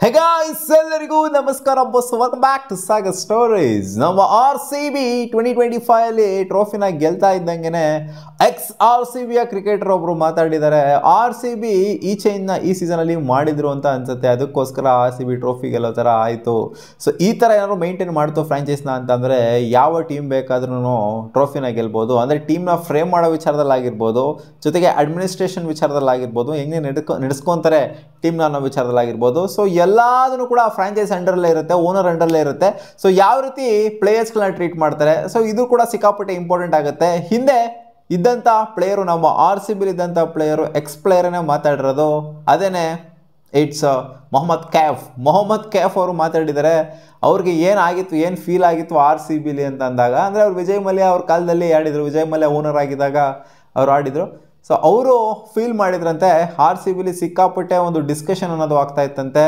Hey guys, ಎಲ್ಲರಿಗೂ ನಮಸ್ಕಾರ boss. Welcome back to Sagar stories. ನಮ್ಮ RCB 2025 ಅಲ್ಲಿ ಟ್ರೋಫಿನ ಗೆಲ್ತಾ ಇದ್ದಂಗೆನೆ ಎಕ್ಸ್ RCB ಯ ಕ್ರಿಕೆಟರ್ ಒಬ್ರು ಮಾತಾಡಿದ್ದಾರೆ. RCB ಈ ಚೇಂಜ್ನ ಈ ಸೀಸನ್ ಅಲ್ಲಿ ಮಾಡಿದ್ರು ಅಂತ ಅನ್ಸುತ್ತೆ, ಅದಕ್ಕೋಸ್ಕರ RCB ಟ್ರೋಫಿ ಗೆಲ್ಲೋ ಥರ ಆಯಿತು. ಸೊ ಈ ಥರ ಏನಾದ್ರು ಮೇಂಟೈನ್ ಮಾಡ್ತು ಫ್ರಾಂಚೈಸ್ನ ಅಂತಂದರೆ ಯಾವ ಟೀಮ್ ಬೇಕಾದ್ರೂ ಟ್ರೋಫಿನ ಗೆಲ್ಬೋದು. ಅಂದರೆ ಟೀಮ್ನ ಫ್ರೇಮ್ ಮಾಡೋ ವಿಚಾರದಲ್ಲಾಗಿರ್ಬೋದು, ಜೊತೆಗೆ ಅಡ್ಮಿನಿಸ್ಟ್ರೇಷನ್ ವಿಚಾರದಲ್ಲಾಗಿರ್ಬೋದು, ಹೆಂಗೆ ನಡೆಸ್ಕೊತಾರೆ ಟೀಮ್ನ ಅನ್ನೋ ವಿಚಾರದಲ್ಲಾಗಿರ್ಬೋದು. ಸೊ ಎಲ್ಲದನ್ನು ಕೂಡ ಫ್ರಾಂಚೈಸ್ ಅಂಡರಲ್ಲೇ ಇರುತ್ತೆ, ಓನರ್ ಅಂಡರಲ್ಲೇ ಇರುತ್ತೆ. ಸೊ ಯಾವ ರೀತಿ ಪ್ಲೇಯರ್ಸ್ಗಳನ್ನ ಟ್ರೀಟ್ ಮಾಡ್ತಾರೆ, ಸೊ ಇದು ಕೂಡ ಸಿಕ್ಕಾಪಟ್ಟೆ ಇಂಪಾರ್ಟೆಂಟ್ ಆಗುತ್ತೆ. ಹಿಂದೆ ಇದ್ದಂಥ ಪ್ಲೇಯರು, ನಮ್ಮ RCB ಇದ್ದಂಥ ಪ್ಲೇಯರು, ಎಕ್ಸ್ ಪ್ಲೇಯರನ್ನೇ ಮಾತಾಡಿರೋದು. ಅದೇನೆ ಇಟ್ಸ್ ಮೊಹಮ್ಮದ್ ಕೈಫ್ ಅವರು ಮಾತಾಡಿದ್ದಾರೆ. ಅವ್ರಿಗೆ ಏನಾಗಿತ್ತು, ಏನು ಫೀಲ್ ಆಗಿತ್ತು RCBಲಿ ಅಂತ ಅಂದಾಗ, ಅಂದರೆ ಅವ್ರು ವಿಜಯ್ ಮಲ್ಯ ಅವ್ರ ಕಾಲದಲ್ಲಿ ಆಡಿದರು, ವಿಜಯ್ ಮಲ್ಯ ಓನರ್ ಆಗಿದ್ದಾಗ ಅವ್ರು ಆಡಿದರು. ಸೊ ಅವರು ಫೀಲ್ ಮಾಡಿದ್ರಂತೆ RCBಲಿ ಸಿಕ್ಕಾಪಟ್ಟೆ ಒಂದು ಡಿಸ್ಕಷನ್ ಅನ್ನೋದು ಆಗ್ತಾ ಇತ್ತಂತೆ.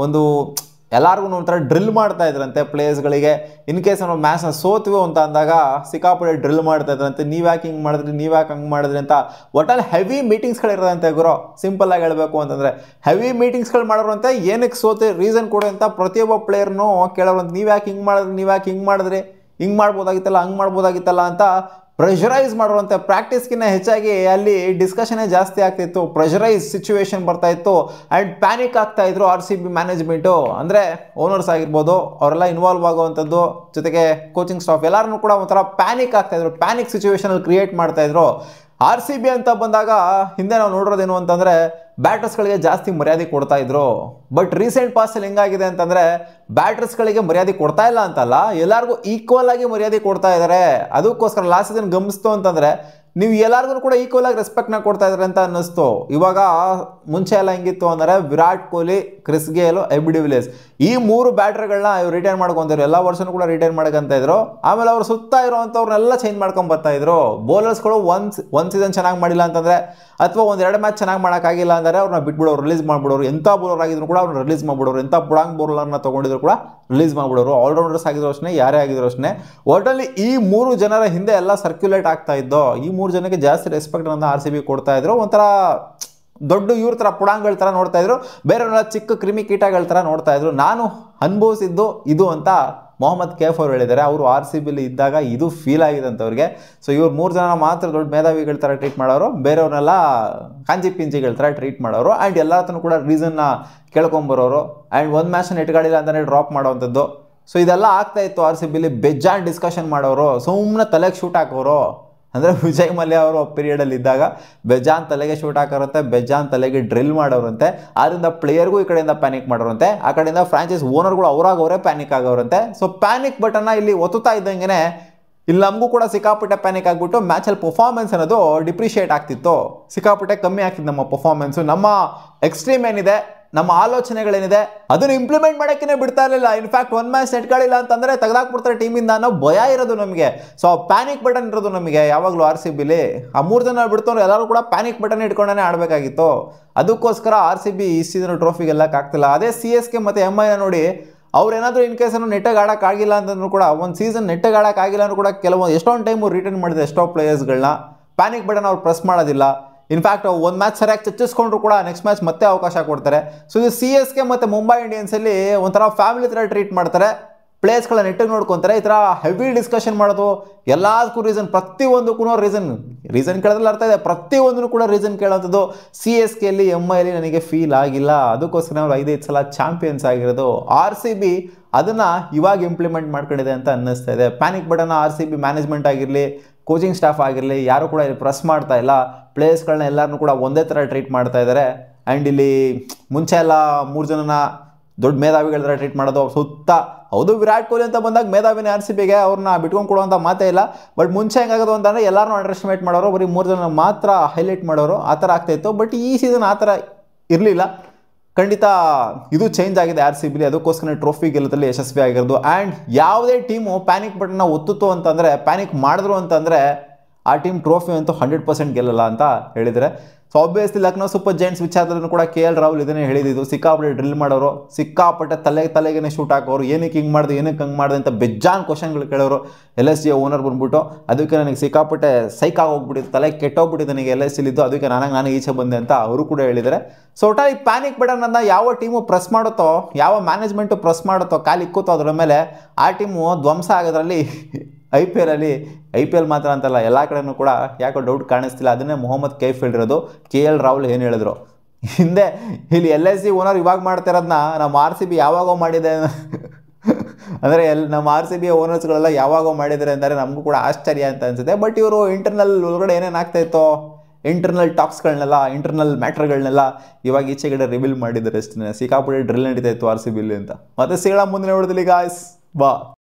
ಒಂದು ಎಲ್ಲರಿಗೂ ಒಂಥರ ಡ್ರಿಲ್ ಮಾಡ್ತಾ ಇದ್ರಂತೆ ಪ್ಲೇಯರ್ಸ್ಗಳಿಗೆ. ಇನ್ ಕೇಸ್ ನಾವು ಮ್ಯಾಚ್ನ ಸೋತ್ವಿ ಅಂತ ಅಂದಾಗ ಸಿಕ್ಕಾಪಟ್ಟೆ ಡ್ರಿಲ್ ಮಾಡ್ತಾ ಇದ್ರಂತೆ. ನೀವು ಯಾಕೆ ಹಿಂಗೆ ಮಾಡಿದ್ರಿ, ನೀವು ಯಾಕೆ ಹಂಗೆ ಮಾಡಿದ್ರಿ ಅಂತ. ಒಟ್ಟಲ್ಲಿ ಹೆವಿ ಮೀಟಿಂಗ್ಸ್ಗಳಿರೋದಂತೆ ಗುರು. ಸಿಂಪಲ್ ಆಗಿ ಹೇಳಬೇಕು ಅಂತಂದರೆ ಹೆವಿ ಮೀಟಿಂಗ್ಸ್ಗಳು ಮಾಡೋರಂತೆ. ಏನಕ್ಕೆ ಸೋತೆ ರೀಸನ್ ಕೊಡಿ ಅಂತ ಪ್ರತಿಯೊಬ್ಬ ಪ್ಲೇಯರ್ನೂ ಕೇಳೋರಂತೆ. ನೀವು ಯಾಕೆ ಹಿಂಗೆ ಮಾಡಿದ್ರಿ, ನೀವು ಯಾಕೆ ಹಿಂಗೆ ಮಾಡಿದ್ರಿ, ಹಿಂಗೆ ಮಾಡ್ಬೋದಾಗಿತ್ತಲ್ಲ, ಹಂಗೆ ಮಾಡ್ಬೋದಾಗಿತ್ತಲ್ಲ ಅಂತ ಪ್ರೆಷರೈಸ್ ಮಾಡೋರಂತೆ. ಪ್ರಾಕ್ಟೀಸ್ಗಿಂತ ಹೆಚ್ಚಾಗಿ ಅಲ್ಲಿ ಡಿಸ್ಕಷನ್ನೇ ಜಾಸ್ತಿ ಆಗ್ತಿತ್ತು, ಪ್ರೆಷರೈಸ್ ಸಿಚುವೇಶನ್ ಬರ್ತಾ ಇತ್ತು ಆ್ಯಂಡ್ ಪ್ಯಾನಿಕ್ ಆಗ್ತಾ ಇದ್ರು RCB ಮ್ಯಾನೇಜ್ಮೆಂಟು. ಅಂದರೆ ಓನರ್ಸ್ ಆಗಿರ್ಬೋದು, ಅವರೆಲ್ಲ ಇನ್ವಾಲ್ವ್ ಆಗುವಂಥದ್ದು, ಜೊತೆಗೆ ಕೋಚಿಂಗ್ ಸ್ಟಾಫ್ ಎಲ್ಲರೂ ಕೂಡ ಒಂಥರ ಪ್ಯಾನಿಕ್ ಆಗ್ತಾಯಿದ್ರು, ಪ್ಯಾನಿಕ್ ಸಿಚುವೇಶನಲ್ಲಿ ಕ್ರಿಯೇಟ್ ಮಾಡ್ತಾಯಿದ್ರು. RCB ಅಂತ ಬಂದಾಗ ಹಿಂದೆ ನಾವು ನೋಡಿರೋದೇನು ಅಂತಂದರೆ ಬ್ಯಾಟರ್ಸ್ಗಳಿಗೆ ಜಾಸ್ತಿ ಮರ್ಯಾದೆ ಕೊಡ್ತಾ ಇದ್ರು. ಬಟ್ ರೀಸೆಂಟ್ ಪಾಸಲ್ಲಿ ಹೆಂಗಾಗಿದೆ ಅಂತಂದರೆ ಬ್ಯಾಟರ್ಸ್ಗಳಿಗೆ ಮರ್ಯಾದೆ ಕೊಡ್ತಾ ಇಲ್ಲ ಅಂತಲ್ಲ, ಎಲ್ಲರಿಗೂ ಈಕ್ವಲ್ ಆಗಿ ಮರ್ಯಾದೆ ಕೊಡ್ತಾ ಇದ್ದಾರೆ. ಅದಕ್ಕೋಸ್ಕರ ಲಾಸ್ಟ್ ಸೀಸನ್ ಗಮನಿಸ್ತು ಅಂತಂದರೆ ನೀವು ಎಲ್ಲರಿಗೂ ಕೂಡ ಈಕ್ವಲ್ ಆಗಿ ರೆಸ್ಪೆಕ್ಟ್ನ ಕೊಡ್ತಾ ಇದ್ದಾರೆ ಅಂತ ಅನ್ನಿಸ್ತು. ಇವಾಗ ಮುಂಚೆ ಎಲ್ಲ ಹೆಂಗಿತ್ತು ಅಂದರೆ Virat Kohli, Chris Gayle, AB de Villiers ಈ ಮೂರು ಬ್ಯಾಟರ್ಗಳನ್ನ ಇವ್ರು ರಿಟೈರ್ ಮಾಡ್ಕೊತಿದ್ರು. ಎಲ್ಲ ವರ್ಷನೂ ಕೂಡ ರಿಟೈರ್ ಮಾಡ್ಕೊಂತ ಇದ್ರು. ಆಮೇಲೆ ಅವ್ರು ಸುತ್ತ ಇರೋವಂಥವ್ರನ್ನೆಲ್ಲ ಚೇಂಜ್ ಮಾಡ್ಕೊಂಡು ಬರ್ತಾ ಇದ್ರು. ಬೌಲರ್ಸ್ಗಳು ಒಂದು ಸೀಸನ್ ಚೆನ್ನಾಗಿ ಮಾಡಿಲ್ಲ ಅಂತಂದರೆ, ಅಥವಾ ಒಂದೆರಡು ಮ್ಯಾಚ್ ಚೆನ್ನಾಗಿ ಮಾಡೋಕ್ಕಾಗಿಲ್ಲ ಅಂದರೆ ಅವ್ರನ್ನ ಬಿಟ್ಬಿಡೋರು, ರಿಲೀಸ್ ಮಾಡಿಬಿಡೋರು. ಎಂಥ ಬೌಲರ್ ಆಗಿದ್ರು ಕೂಡ ಅವ್ರನ್ನ ರಿಲೀಸ್ ಮಾಡಿಬಿಡೋರು. ಎಂಥ ಪುಡಾಂಗ್ ಬೌಲರ್ನ ತೊಗೊಂಡಿದ್ರು ಕೂಡ ರಿಲೀಸ್ ಮಾಡಿಬಿಡೋರು. ಆಲ್ರೌಂಡರ್ಸ್ ಆಗಿದ್ರು ಅಷ್ಟೇ, ಯಾರೇ ಆಗಿದ್ರು ಅಷ್ಟೇ. ಒಟ್ಟಲ್ಲಿ ಈ ಮೂರು ಜನರ ಹಿಂದೆ ಎಲ್ಲ ಸರ್ಕ್ಯುಲೇಟ್ ಆಗ್ತಾ ಇದ್ದೋ. ಈ ಮೂರು ಜನಕ್ಕೆ ಜಾಸ್ತಿ ರೆಸ್ಪೆಕ್ಟ್ ಅಂತ RCB ಕೊಡ್ತಾ ಇದ್ರು. ಒಂಥರ ದೊಡ್ಡ ಇವ್ರ ಥರ ಪುಡಾಂಗ್ಗಳ ಥರ ನೋಡ್ತಾ ಇದ್ರು, ಬೇರೆಯವರೆಲ್ಲ ಚಿಕ್ಕ ಕ್ರಿಮಿ ಕೀಟಗಳ ಥರ ನೋಡ್ತಾ ಇದ್ರು. ನಾನು ಅನುಭವಿಸಿದ್ದು ಇದು ಅಂತ ಮೊಹಮ್ಮದ್ ಕೈಫ್ ಅವರು ಹೇಳಿದ್ದಾರೆ. ಅವರು RCBಲಿ ಇದ್ದಾಗ ಇದು ಫೀಲ್ ಆಗಿದೆ ಅಂತ ಅವ್ರಿಗೆ. ಸೊ ಇವ್ರು ಮೂರು ಜನ ಮಾತ್ರ ದೊಡ್ಡ ಮೇಧಾವಿಗಳ ಥರ ಟ್ರೀಟ್ ಮಾಡೋರು, ಬೇರೆಯವ್ರನ್ನೆಲ್ಲ ಕಾಂಜಿ ಪಿಂಜಿಗಳ ಥರ ಟ್ರೀಟ್ ಮಾಡೋರು. ಆ್ಯಂಡ್ ಎಲ್ಲ ಹತ್ರನೂ ಕೂಡ ರೀಸನ್ನ ಕೇಳ್ಕೊಂಬರೋರು. ಆ್ಯಂಡ್ ಒಂದು ಮ್ಯಾಚ್ನ ನೆಟ್ಗಾಡಿಲ್ಲ ಅಂತಲೇ ಡ್ರಾಪ್ ಮಾಡೋವಂಥದ್ದು. ಸೊ ಇದೆಲ್ಲ ಆಗ್ತಾ ಇತ್ತು RCBಲಿ. ಬೇಜಾನ್ ಡಿಸ್ಕಷನ್ ಮಾಡೋರು, ಸುಮ್ಮನೆ ತಲೆಗೆ ಶೂಟ್ ಹಾಕೋರು. ಅಂದರೆ ವಿಜಯ್ ಮಲ್ಯ ಅವರು ಪೀರಿಯಡಲ್ಲಿ ಇದ್ದಾಗ ಬೇಜಾನ್ ತಲೆಗೆ ಶೂಟ್ ಹಾಕೋರಂತೆ, ಬೇಜಾನ್ ತಲೆಗೆ ಡ್ರಿಲ್ ಮಾಡೋರಂತೆ. ಆದ್ದರಿಂದ ಪ್ಲೇಯರ್ಗೂ ಈ ಕಡೆಯಿಂದ ಪ್ಯಾನಿಕ್ ಮಾಡೋರಂತೆ, ಆ ಕಡೆಯಿಂದ ಫ್ರಾಂಚೈಸ್ ಓನರ್ಗಳು ಅವರೇ ಪ್ಯಾನಿಕ್ ಆಗೋರಂತೆ. ಸೊ ಪ್ಯಾನಿಕ್ ಬಟನ್ನ ಇಲ್ಲಿ ಒತ್ತುತ್ತಾ ಇದ್ದಂಗೆ ಇಲ್ಲಿ ನಮಗೂ ಕೂಡ ಸಿಕ್ಕಾಪಟ್ಟೆ ಪ್ಯಾನಿಕ್ ಆಗಿಬಿಟ್ಟು ಮ್ಯಾಚಲ್ಲಿ ಪರ್ಫಾರ್ಮೆನ್ಸ್ ಅನ್ನೋದು ಡಿಪ್ರಿಷಿಯೇಟ್ ಆಗ್ತಿತ್ತು. ಸಿಕ್ಕಾಪಟ್ಟೆ ಕಮ್ಮಿ ಆಗ್ತಿತ್ತು ನಮ್ಮ ಪರ್ಫಾರ್ಮೆನ್ಸು. ನಮ್ಮ ಎಕ್ಸ್ಟ್ರೀಮ್ ಏನಿದೆ, ನಮ್ಮ ಆಲೋಚನೆಗಳೇನಿದೆ ಅದನ್ನು ಇಂಪ್ಲಿಮೆಂಟ್ ಮಾಡೋಕ್ಕೇ ಬಿಡ್ತಾ ಇರಲಿಲ್ಲ. ಇನ್ಫ್ಯಾಕ್ಟ್ ಒಂದು ಮ್ಯಾಚ್ ನೆಟ್ಗಳಿಲ್ಲ ಅಂತಂದರೆ ತೆಗೆದಾಕ್ಬಿಡ್ತಾರೆ ಟೀಮಿಂದ ಅನ್ನೋ ಭಯ ಇರೋದು ನಮಗೆ. ಸೊ ಪ್ಯಾನಿಕ್ ಬಟನ್ ಇರೋದು ನಮಗೆ ಯಾವಾಗಲೂ RCBಲಿ. ಆ ಮೂರು ಜನ ಬಿಡ್ತವ್ರು ಎಲ್ಲರೂ ಕೂಡ ಪ್ಯಾನಿಕ್ ಬಟನ್ ಇಟ್ಕೊಂಡೇ ಆಡಬೇಕಾಗಿತ್ತು. ಅದಕ್ಕೋಸ್ಕರ RCB ಈ ಸೀಸನ್ ಟ್ರೋಫಿ ಗೆಲ್ಲಕ್ಕಾಗ್ತಿಲ್ಲ. ಅದೇ CSK ಮತ್ತು MI ನೋಡಿ, ಅವ್ರೇನಾದರೂ ಇನ್ ಕೇಸ್ ನೆಟ್ಟಾಗಿ ಆಡೋಕ್ಕಾಗಿಲ್ಲ ಅಂತಂದ್ರೂ ಕೂಡ, ಒಂದು ಸೀಸನ್ ನೆಟ್ಟಾಗಿ ಆಡೋಕ್ಕಾಗಿಲ್ಲ ಅಂದ್ರೂ ಕೂಡ ಎಷ್ಟೊಂದು ಟೈಮು ರಿಟರ್ನ್ ಮಾಡಿದೆ ಎಷ್ಟೋ ಪ್ಲೇಯರ್ಸ್ಗಳನ್ನ. ಪ್ಯಾನಿಕ್ ಬಟನ್ ಅವ್ರು ಪ್ರೆಸ್ ಮಾಡೋದಿಲ್ಲ. ಇನ್ಫ್ಯಾಕ್ಟ್ ಒಂದು ಮ್ಯಾಚ್ ಸರಿಯಾಗಿ ಚಚ್ಚಿಸ್ಕೊಂಡ್ರು ಕೂಡ ನೆಕ್ಸ್ಟ್ ಮ್ಯಾಚ್ ಮತ್ತೆ ಅವಕಾಶ ಕೊಡ್ತಾರೆ. ಸೊ ಇದು CSK ಮತ್ತು ಮುಂಬೈ ಇಂಡಿಯನ್ಸಲ್ಲಿ ಒಂಥರ ಫ್ಯಾಮಿಲಿ ಥರ ಟ್ರೀಟ್ ಮಾಡ್ತಾರೆ. ಪ್ಲೇಯರ್ಸ್ಗಳ ನೆಟ್ಟಿಗೆ ನೋಡ್ಕೊತಾರೆ. ಈ ಥರ ಹೆವಿ ಡಿಸ್ಕಷನ್ ಮಾಡೋದು, ಎಲ್ಲದಕ್ಕೂ ರೀಸನ್, ಪ್ರತಿಯೊಂದಕ್ಕೂ ರೀಸನ್ ಕೇಳೋದ್ರಲ್ಲಿ ಅರ್ಥ ಇದೆ. ಪ್ರತಿಯೊಂದನ್ನು ಕೂಡ ರೀಸನ್ ಕೇಳೋಂಥದ್ದು. CSKಲಿ MIಲಿ ನನಗೆ ಫೀಲ್ ಆಗಿಲ್ಲ, ಅದಕ್ಕೋಸ್ಕರ ಅವ್ರು 5 ಸಲ ಚಾಂಪಿಯನ್ಸ್ ಆಗಿರೋದು. RCB ಅದನ್ನು ಇವಾಗ ಇಂಪ್ಲಿಮೆಂಟ್ ಮಾಡ್ಕೊಂಡಿದೆ ಅಂತ ಅನ್ನಿಸ್ತಾ ಇದೆ. ಪ್ಯಾನಿಕ್ ಬಟನ್ನ RCB ಮ್ಯಾನೇಜ್ಮೆಂಟ್ ಆಗಿರಲಿ, ಕೋಚಿಂಗ್ ಸ್ಟಾಫ್ ಆಗಿರಲಿ, ಯಾರು ಕೂಡ ಇಲ್ಲಿ ಪ್ರೆಸ್ ಮಾಡ್ತಾ ಇಲ್ಲ. ಪ್ಲೇಯರ್ಸ್ಗಳನ್ನ ಎಲ್ಲರನ್ನೂ ಕೂಡ ಒಂದೇ ಥರ ಟ್ರೀಟ್ ಮಾಡ್ತಾ ಇದ್ದಾರೆ. ಆ್ಯಂಡ್ ಇಲ್ಲಿ ಮುಂಚೆ ಎಲ್ಲ ಮೂರು ಜನನ ದೊಡ್ಡ ಮೇಧಾವಿಗಳ ಥರ ಟ್ರೀಟ್ ಮಾಡೋದು. ಸುತ್ತ ಹೌದು, ವಿರಾಟ್ ಕೊಹ್ಲಿ ಅಂತ ಬಂದಾಗ ಮೇಧಾವಿನೇ RCBಗೆ, ಅವ್ರನ್ನ ಬಿಟ್ಕೊಂಡು ಕೊಡುವಂಥ ಮಾತೇ ಇಲ್ಲ. ಬಟ್ ಮುಂಚೆ ಹೆಂಗಾಗೋದು ಅಂತಂದರೆ ಎಲ್ಲರೂ ಅಂಡರ್ ಎಸ್ಟಿಮೇಟ್ ಮಾಡೋರು, ಬರೀ ಮೂರು ಜನ ಮಾತ್ರ ಹೈಲೈಟ್ ಮಾಡೋರು, ಆ ಥರ ಆಗ್ತಾಯಿತ್ತು. ಬಟ್ ಈ ಸೀಸನ್ ಆ ಥರ ಇರಲಿಲ್ಲ. ಖಂಡಿತ ಇದು ಚೇಂಜ್ ಆಗಿದೆ RCBಲಿ. ಅದಕ್ಕೋಸ್ಕರ ಟ್ರೋಫಿ ಗೆಲ್ಲೋದ್ರಲ್ಲಿ ಯಶಸ್ವಿ ಆಗಿರೋದು. ಆ್ಯಂಡ್ ಯಾವುದೇ ಟೀಮು ಪ್ಯಾನಿಕ್ ಬಟನ್ನ ಒತ್ತಿತ್ತು ಅಂತಂದರೆ, ಪ್ಯಾನಿಕ್ ಮಾಡಿದ್ರು ಅಂತಂದರೆ ಆ ಟೀಮ್ ಟ್ರೋಫಿ ಅಂತೂ 100% ಗೆಲ್ಲಲ್ಲ ಅಂತ ಹೇಳಿದರೆ. So obviously Lucknow super Giants ವಿಚಾರದಲ್ಲೂ ಕೂಡ KL ರಾಹುಲ್ ಇದನ್ನೇ ಹೇಳಿದ್ದು. ಸಿಕ್ಕಾಪಟ್ಟೆ ಡ್ರಿಲ್ ಮಾಡೋರು, ಸಿಕ್ಕಾಪಟ್ಟೆ ತಲೆಗೆ ಶೂಟ್ ಹಾಕೋರು, ಏನಕ್ಕೆ ಹಿಂಗೆ ಮಾಡಿದೆ ಏನಕ್ಕೆ ಹಂಗೆ ಮಾಡಿದೆ ಅಂತ ಬೆಜ್ಜಾನ್ ಕ್ವಶನ್ಗಳು ಕೇಳೋರು. LSG ಓನರ್ ಬಂದ್ಬಿಟ್ಟು ಅದಕ್ಕೆ ನನಗೆ ಸಿಕ್ಕಾಪಟ್ಟೆ ಸೈಕಾಗಿ ಹೋಗ್ಬಿಟ್ಟಿದ್ದು, ತಲೆ ಕೆಟ್ಟೋಗ್ಬಿಟ್ಟಿದ್ದು ನನಗೆ LSGಲಿದ್ದು, ಅದಕ್ಕೆ ನಾನು ಈಚೆ ಬಂದೆ ಅಂತ ಅವರು ಕೂಡ ಹೇಳಿದ್ದಾರೆ. ಸೊ ಒಟ್ಟಾಗಿ ಪ್ಯಾನಿಕ್ ಬಟನ್ನ ಯಾವ ಟೀಮು ಪ್ರೆಸ್ ಮಾಡುತ್ತೋ, ಯಾವ ಮ್ಯಾನೇಜ್ಮೆಂಟು ಪ್ರೆಸ್ ಮಾಡುತ್ತೋ, ಕಾಲು ಇಕ್ಕುತ್ತೋ ಅದರ ಮೇಲೆ ಆ ಟೀಮು ಧ್ವಂಸ ಆಗೋದ್ರಲ್ಲಿ IPL ಮಾತ್ರ ಅಂತಲ್ಲ ಎಲ್ಲ ಕಡೆನೂ ಕೂಡ ಯಾಕೋ ಡೌಟ್ ಕಾಣಿಸ್ತಿಲ್ಲ. ಅದನ್ನೇ ಮೊಹಮ್ಮದ್ ಕೈಫ್ ಹೇಳಿರೋದು. KL ರಾಹುಲ್ ಏನು ಹೇಳಿದ್ರು ಹಿಂದೆ, ಇಲ್ಲಿ LSG ಓನರ್ ಇವಾಗ ಮಾಡ್ತಿರೋದನ್ನ ನಮ್ಮ RCB ಯಾವಾಗೋ ಮಾಡಿದೆ ಅಂದರೆ ನಮ್ಮ RCB ಓನರ್ಸ್ಗಳೆಲ್ಲ ಯಾವಾಗೋ ಮಾಡಿದ್ದಾರೆ ಅಂದರೆ ನಮಗೂ ಕೂಡ ಆಶ್ಚರ್ಯ ಅಂತ ಅನಿಸುತ್ತೆ. ಬಟ್ ಇವರು ಇಂಟರ್ನಲ್ ಒಳಗಡೆ ಏನೇನು ಆಗ್ತಾ ಇತ್ತೋ, ಇಂಟರ್ನಲ್ ಟಾಕ್ಸ್ಗಳನ್ನೆಲ್ಲ, ಇಂಟರ್ನಲ್ ಮ್ಯಾಟ್ರ್ಗಳನ್ನೆಲ್ಲ ಇವಾಗ ಈಚೆಗಡೆ ರಿವೀಲ್ ಮಾಡಿದ್ದಾರೆ ಅಷ್ಟೇ. ಸಿಕ್ಕಾಪಟ್ಟೆ ಡ್ರಿಲ್ ನಡೀತಾ ಇತ್ತು RCBಲಿ ಅಂತ. ಮತ್ತೆ ಸಿಗೋಣ ಮುಂದಿನ ವಿಡಿಯೋದಲ್ಲಿ ಗಾಯ್ಸ್, ಬಾ.